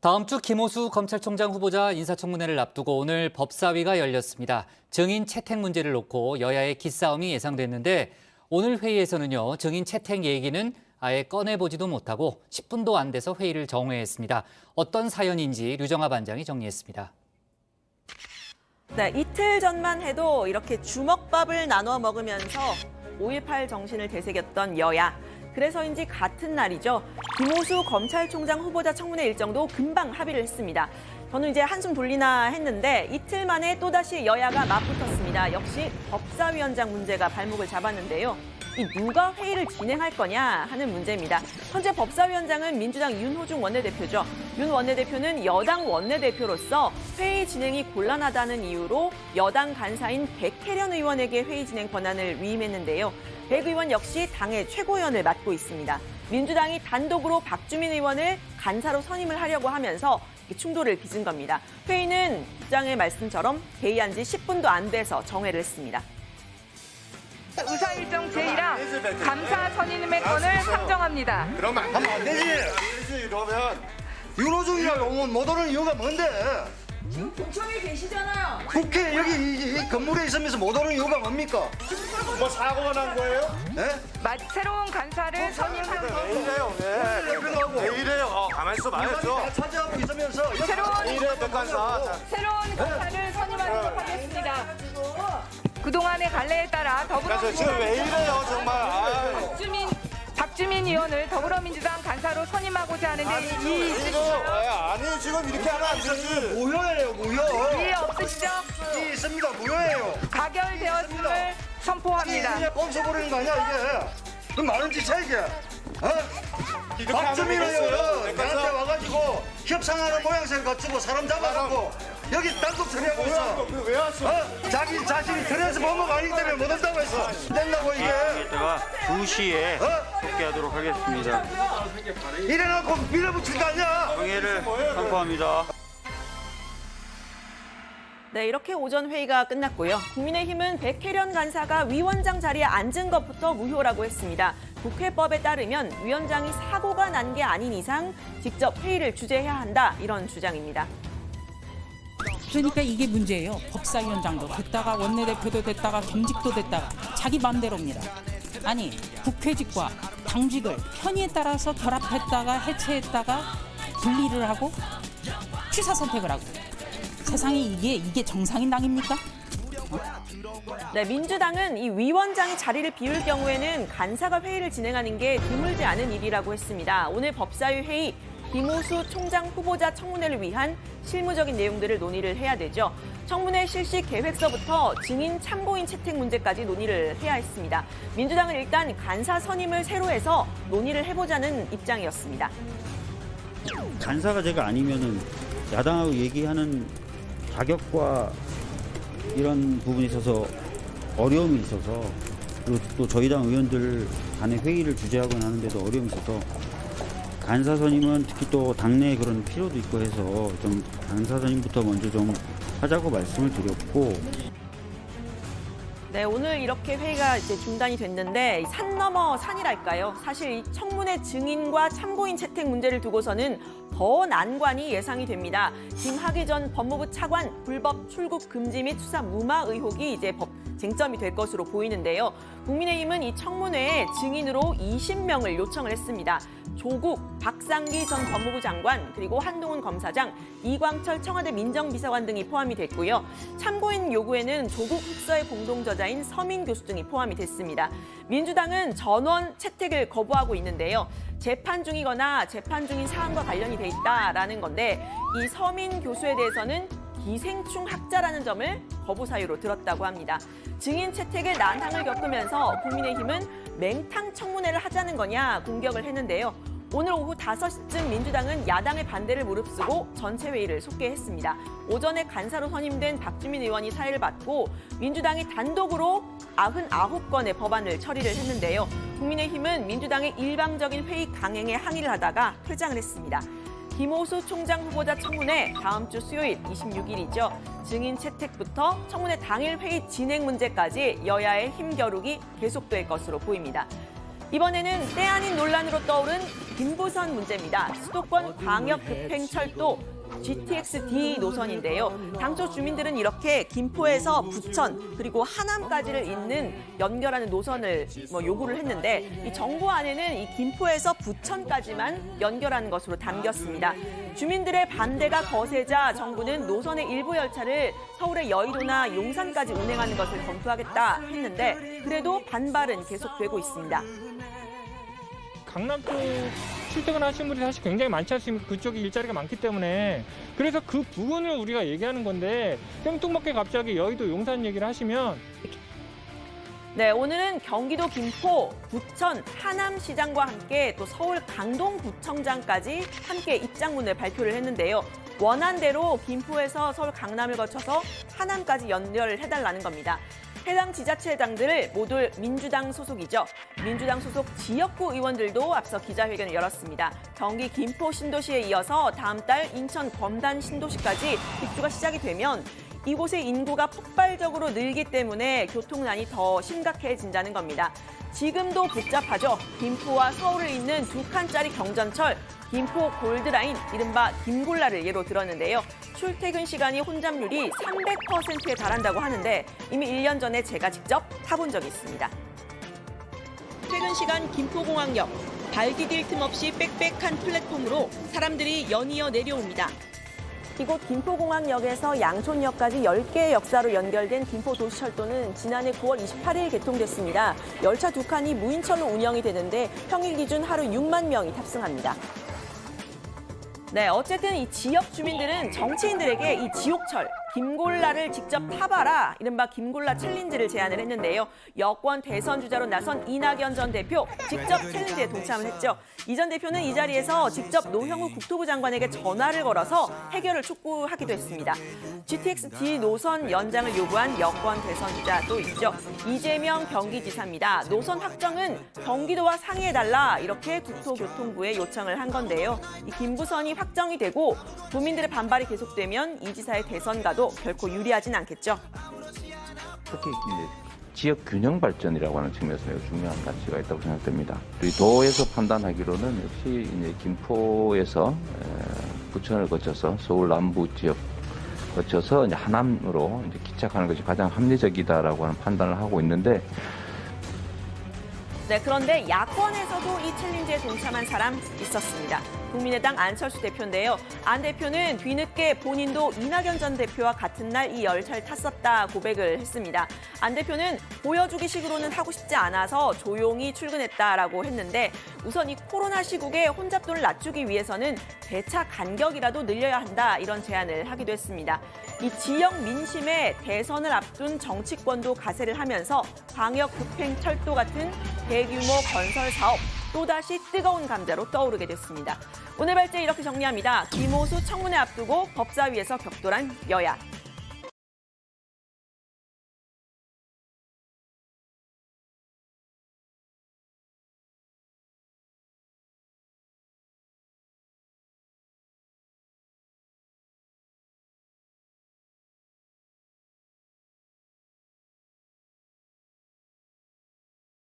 다음 주 김호수 검찰총장 후보자 인사청문회를 앞두고 오늘 법사위가 열렸습니다. 증인 채택 문제를 놓고 여야의 기싸움이 예상됐는데 오늘 회의에서는요, 증인 채택 얘기는 아예 꺼내보지도 못하고 10분도 안 돼서 회의를 정회했습니다. 어떤 사연인지 류정아 반장이 정리했습니다. 네, 이틀 전만 해도 이렇게 주먹밥을 나눠 먹으면서 5.18 정신을 되새겼던 여야. 그래서인지 같은 날이죠. 김호수 검찰총장 후보자 청문회 일정도 금방 합의를 했습니다. 저는 이제 한숨 돌리나 했는데 이틀 만에 또다시 여야가 맞붙었습니다. 역시 법사위원장 문제가 발목을 잡았는데요. 이 누가 회의를 진행할 거냐 하는 문제입니다. 현재 법사위원장은 민주당 윤호중 원내대표죠. 윤 원내대표는 여당 원내대표로서 회의 진행이 곤란하다는 이유로 여당 간사인 백혜련 의원에게 회의 진행 권한을 위임했는데요. 백 의원 역시 당의 최고위원을 맡고 있습니다. 민주당이 단독으로 박주민 의원을 간사로 선임을 하려고 하면서 충돌을 빚은 겁니다. 회의는 국장의 말씀처럼 개의한 지 10분도 안 돼서 정회를 했습니다. 의사일정 제1항 감사 선임의 건을 상정합니다. 그러면 하면 안 되지. 이러면 윤호중이라고 오면 못 오는 이유가 뭔데? 지금 도청에 계시잖아요. 국회 여기 이 건물에 있으면서 못 오는 이유가 뭡니까? 뭐 사고가 난 거예요? 네? 새로운 간사를 선임하고 왜 이래요? 왜 이래요? 가만히 있어 봐야죠. 다 차지하고 있으면서 새로운 이래 백간사. 간사를 선임하도록 하겠습니다. 그동안의 관례에 따라 그래서 지금 왜 이래요 정말. 아유. 박주민 의원을 더불어민주당 간사로 선임하고자 하는데 이 아니 지금 이렇게 하면 안 되지. 무효예요, 무효. 이해 없으시죠? 이 있습니다, 무효예요. 가결되었음을 선포합니다. 이게 꼼수부리는 거 아니야 이게? 그 많은 짓이야 이게. 어? 박주민 의원은 나한테 와가지고 협상하는 모양새를 갖추고 사람 잡아갖고 여기 단독 처리하고 있어. 왜 왔어? 자기 자신이 들여서 범죄가 아니기 때문에 못 온다고 했어. 된다고 이게. 이따가 2시에 복귀하도록 하겠습니다. 이래놓고 밀어붙인 거 아니야? 명예를 선포합니다. 네, 이렇게 오전 회의가 끝났고요. 국민의힘은 백혜련 간사가 위원장 자리에 앉은 것부터 무효라고 했습니다. 국회법에 따르면 위원장이 사고가 난 게 아닌 이상 직접 회의를 주재해야 한다, 이런 주장입니다. 그러니까 이게 문제예요. 법사위원장도 됐다가 원내대표도 됐다가 경직도 됐다가 자기 맘대로입니다. 아니 국회직과 당직을 편의에 따라서 결합했다가 해체했다가 분리를 하고 취사 선택을 하고 세상에 이게 정상인 당입니까? 네, 민주당은 이 위원장이 자리를 비울 경우에는 간사가 회의를 진행하는 게 드물지 않은 일이라고 했습니다. 오늘 법사위 회의, 김호수 총장 후보자 청문회를 위한 실무적인 내용들을 논의를 해야 되죠. 청문회 실시 계획서부터 증인 참고인 채택 문제까지 논의를 해야 했습니다. 민주당은 일단 간사 선임을 새로 해서 논의를 해보자는 입장이었습니다. 간사가 제가 아니면은 야당하고 얘기하는 자격과 이런 부분에 있어서 어려움이 있어서 그리고 또 저희 당 의원들 간의 회의를 주재하고 하는데도 어려움이 있어서 간사 선임은 특히 또 당내에 그런 필요도 있고 해서 좀 간사 선임부터 먼저 좀 하자고 말씀을 드렸고. 네, 오늘 이렇게 회의가 이제 중단이 됐는데 산 넘어 산이랄까요? 사실 이 청문회 증인과 참고인 채택 문제를 두고서는 더 난관이 예상이 됩니다. 김학의 전 법무부 차관 불법 출국 금지 및 수사 무마 의혹이 이제 쟁점이 될 것으로 보이는데요. 국민의힘은 이 청문회에 증인으로 20명을 요청을 했습니다. 조국, 박상기 전 법무부 장관, 그리고 한동훈 검사장, 이광철 청와대 민정비서관 등이 포함이 됐고요. 참고인 요구에는 조국 흑서의 공동저자인 서민 교수 등이 포함이 됐습니다. 민주당은 전원 채택을 거부하고 있는데요. 재판 중이거나 재판 중인 사안과 관련이 돼 있다라는 건데 이 서민 교수에 대해서는 기생충 학자라는 점을 거부 사유로 들었다고 합니다. 증인 채택의 난항을 겪으면서 국민의힘은 맹탕 청문회를 하자는 거냐 공격을 했는데요. 오늘 오후 5시쯤 민주당은 야당의 반대를 무릅쓰고 전체 회의를 속개했습니다. 오전에 간사로 선임된 박주민 의원이 사회를 받고 민주당이 단독으로 99건의 법안을 처리를 했는데요. 국민의힘은 민주당의 일방적인 회의 강행에 항의를 하다가 퇴장을 했습니다. 김호수 총장 후보자 청문회 다음 주 수요일 26일이죠. 증인 채택부터 청문회 당일 회의 진행 문제까지 여야의 힘겨루기 계속될 것으로 보입니다. 이번에는 때 아닌 논란으로 떠오른 김부선 문제입니다. 수도권 광역급행철도 GTX-D 노선인데요. 당초 주민들은 이렇게 김포에서 부천 그리고 하남까지를 연결하는 노선을 요구를 했는데 이 정부안에는 이 김포에서 부천까지만 연결하는 것으로 담겼습니다. 주민들의 반대가 거세자 정부는 노선의 일부 열차를 서울의 여의도나 용산까지 운행하는 것을 검토하겠다 했는데 그래도 반발은 계속되고 있습니다. 강남 쪽 출퇴근하시는 분들이 사실 굉장히 많지 않습니까? 그쪽이 일자리가 많기 때문에. 그래서 그 부분을 우리가 얘기하는 건데 생뚱맞게 갑자기 여의도 용산 얘기를 하시면 네, 오늘은 경기도 김포, 부천, 하남시장과 함께 또 서울 강동구청장까지 함께 입장문을 발표를 했는데요. 원한 대로 김포에서 서울 강남을 거쳐서 하남까지 연결을 해달라는 겁니다. 해당 지자체장들 모두 민주당 소속이죠. 민주당 소속 지역구 의원들도 앞서 기자회견을 열었습니다. 경기 김포 신도시에 이어서 다음 달 인천 검단 신도시까지 입주가 시작이 되면 이곳의 인구가 폭발적으로 늘기 때문에 교통난이 더 심각해진다는 겁니다. 지금도 복잡하죠. 김포와 서울을 잇는 2칸짜리 경전철, 김포 골드라인, 이른바 김골라를 예로 들었는데요. 출퇴근 시간이 혼잡률이 300%에 달한다고 하는데 이미 1년 전에 제가 직접 타본 적이 있습니다. 퇴근 시간 김포공항역, 발 디딜 틈 없이 빽빽한 플랫폼으로 사람들이 연이어 내려옵니다. 이곳 김포공항역에서 양촌역까지 10개의 역사로 연결된 김포도시철도는 지난해 9월 28일 개통됐습니다. 열차 2칸이 무인철로 운영이 되는데 평일 기준 하루 6만 명이 탑승합니다. 네, 어쨌든 이 지역 주민들은 정치인들에게 이 지옥철, 김골라를 직접 타봐라, 이른바 김골라 챌린지를 제안을 했는데요. 여권 대선 주자로 나선 이낙연 전 대표 직접 챌린지에 동참을 했죠. 이 전 대표는 이 자리에서 직접 노형우 국토부 장관에게 전화를 걸어서 해결을 촉구하기도 했습니다. GTX-D 노선 연장을 요구한 여권 대선 주자도 있죠. 이재명 경기지사입니다. 노선 확정은 경기도와 상의해달라, 이렇게 국토교통부에 요청을 한 건데요. 이 김부선이 확정이 되고 도민들의 반발이 계속되면 이 지사의 대선과도 결코 유리하진 않겠죠. 특히 이제 지역 균형 발전이라고 하는 측면에서 매우 중요한 가치가 있다고 생각됩니다. 우리 도에서 판단하기로는 역시 이제 김포에서 부천을 거쳐서 서울 남부 지역 거쳐서 이제 하남으로 이제 기착하는 것이 가장 합리적이다라고 하는 판단을 하고 있는데. 네, 그런데 야권에서도 이 챌린지에 동참한 사람 있었습니다. 국민의당 안철수 대표인데요. 안 대표는 뒤늦게 본인도 이낙연 전 대표와 같은 날 이 열차를 탔었다 고백을 했습니다. 안 대표는 보여주기 식으로는 하고 싶지 않아서 조용히 출근했다라고 했는데 우선 이 코로나 시국에 혼잡도를 낮추기 위해서는 배차 간격이라도 늘려야 한다, 이런 제안을 하기도 했습니다. 이 지역 민심에 대선을 앞둔 정치권도 가세를 하면서 광역급행철도 같은 대규모 건설 사업 또다시 뜨거운 감자로 떠오르게 됐습니다. 오늘 발제 이렇게 정리합니다. 김호수 청문회 앞두고 법사위에서 격돌한 여야.